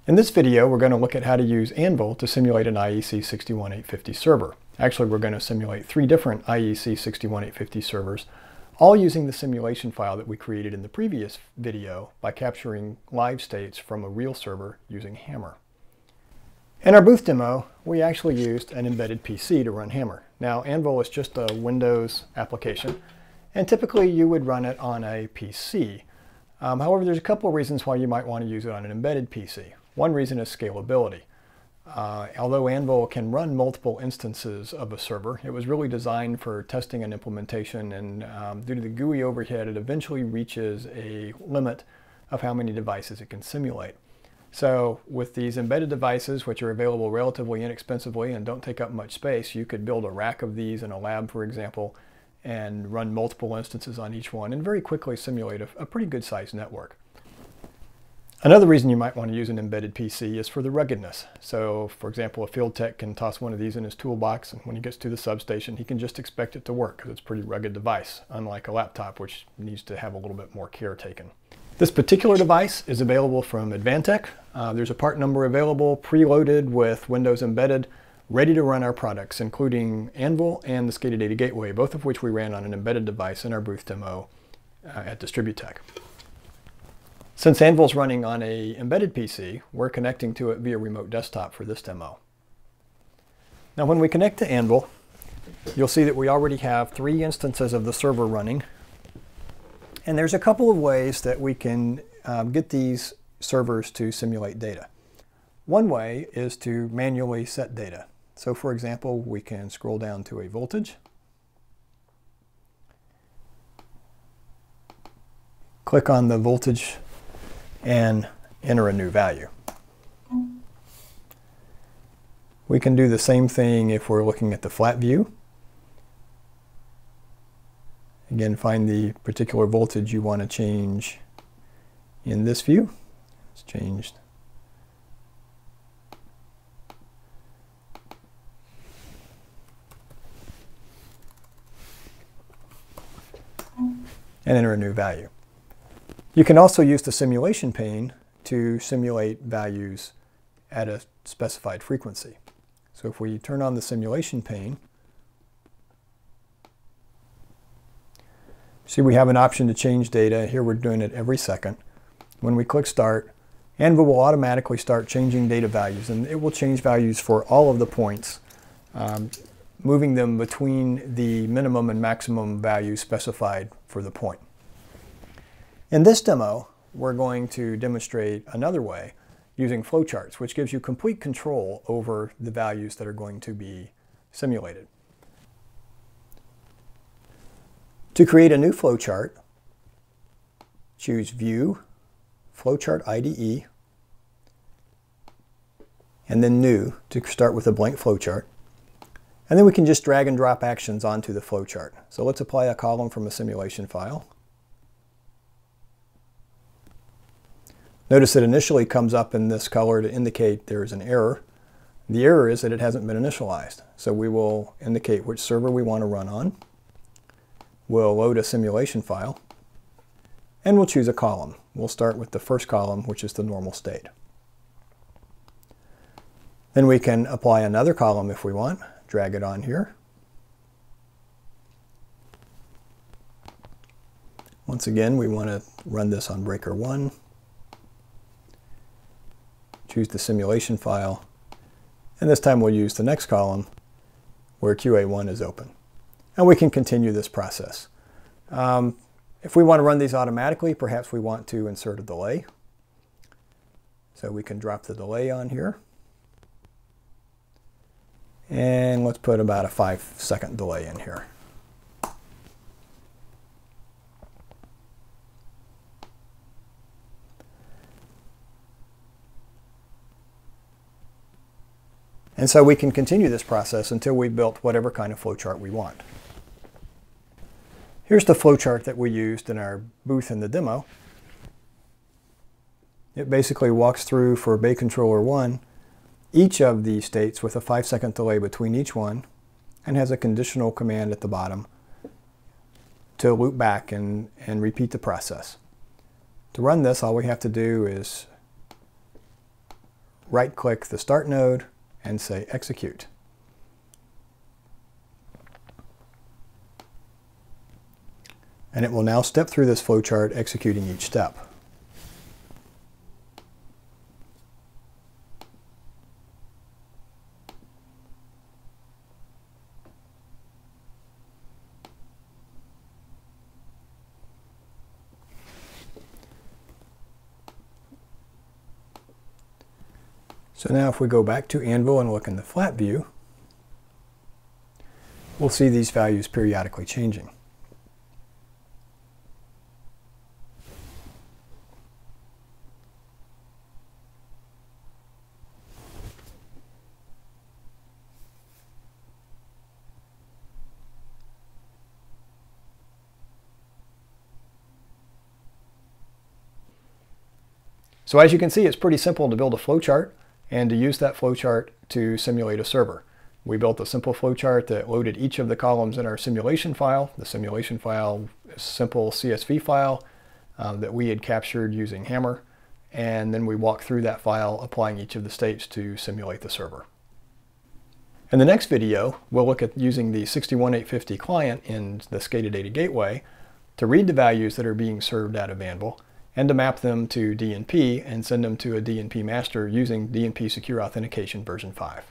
In this video, we're going to look at how to use Anvil to simulate an IEC 61850 server. Actually, we're going to simulate 3 different IEC 61850 servers, all using the simulation file that we created in the previous video by capturing live states from a real server using Hammer. In our booth demo, we actually used an embedded PC to run Hammer. Now, Anvil is just a Windows application, and typically you would run it on a PC. However, there's a couple of reasons why you might want to use it on an embedded PC. One reason is scalability. Although Anvil can run multiple instances of a server, it was really designed for testing and implementation, and due to the GUI overhead, it eventually reaches a limit of how many devices it can simulate. So with these embedded devices, which are available relatively inexpensively and don't take up much space, you could build a rack of these in a lab, for example, and run multiple instances on each one and very quickly simulate a pretty good sized network. Another reason you might want to use an embedded PC is for the ruggedness. So, for example, a field tech can toss one of these in his toolbox, and when he gets to the substation, he can just expect it to work because it's a pretty rugged device, unlike a laptop, which needs to have a little bit more care taken. This particular device is available from Advantech. There's a part number available, preloaded with Windows embedded, ready to run our products, including Anvil and the SCADA Data Gateway, both of which we ran on an embedded device in our booth demo at DistribuTECH. Since Anvil's running on an embedded PC, we're connecting to it via remote desktop for this demo. Now when we connect to Anvil, you'll see that we already have 3 instances of the server running. And there's a couple of ways that we can get these servers to simulate data. One way is to manually set data. So for example, we can scroll down to a voltage, click on the voltage, and enter a new value. We can do the same thing if we're looking at the flat view. Again, find the particular voltage you want to change in this view. It's changed. And enter a new value. You can also use the simulation pane to simulate values at a specified frequency. So if we turn on the simulation pane, see we have an option to change data. Here we're doing it every second. When we click Start, Anvil will automatically start changing data values, and it will change values for all of the points, moving them between the minimum and maximum values specified for the point. In this demo, we're going to demonstrate another way using flowcharts, which gives you complete control over the values that are going to be simulated. To create a new flowchart, choose View, Flowchart IDE, and then New to start with a blank flowchart. And then we can just drag and drop actions onto the flowchart. So let's apply a column from a simulation file. Notice it initially comes up in this color to indicate there is an error. The error is that it hasn't been initialized. So we will indicate which server we want to run on. We'll load a simulation file, and we'll choose a column. We'll start with the first column, which is the normal state. Then we can apply another column if we want. Drag it on here. Once again, we want to run this on breaker 1. Choose the simulation file, and this time we'll use the next column where QA1 is open. And we can continue this process. If we want to run these automatically, perhaps we want to insert a delay. So we can drop the delay on here. And let's put about a 5-second delay in here. And so we can continue this process until we've built whatever kind of flowchart we want. Here's the flowchart that we used in our booth in the demo. It basically walks through for Bay Controller 1 each of these states with a 5-second delay between each one, and has a conditional command at the bottom to loop back and repeat the process. To run this, all we have to do is right-click the Start node and say Execute. And it will now step through this flowchart, executing each step. So now if we go back to Anvil and look in the flat view, we'll see these values periodically changing. So as you can see, it's pretty simple to build a flowchart and to use that flowchart to simulate a server. We built a simple flowchart that loaded each of the columns in our simulation file. The simulation file is a simple CSV file that we had captured using Hammer, and then we walked through that file applying each of the states to simulate the server. In the next video, we'll look at using the 61850 client in the SCADA data gateway to read the values that are being served out of Anvil and to map them to DNP and send them to a DNP master using DNP Secure Authentication version 5.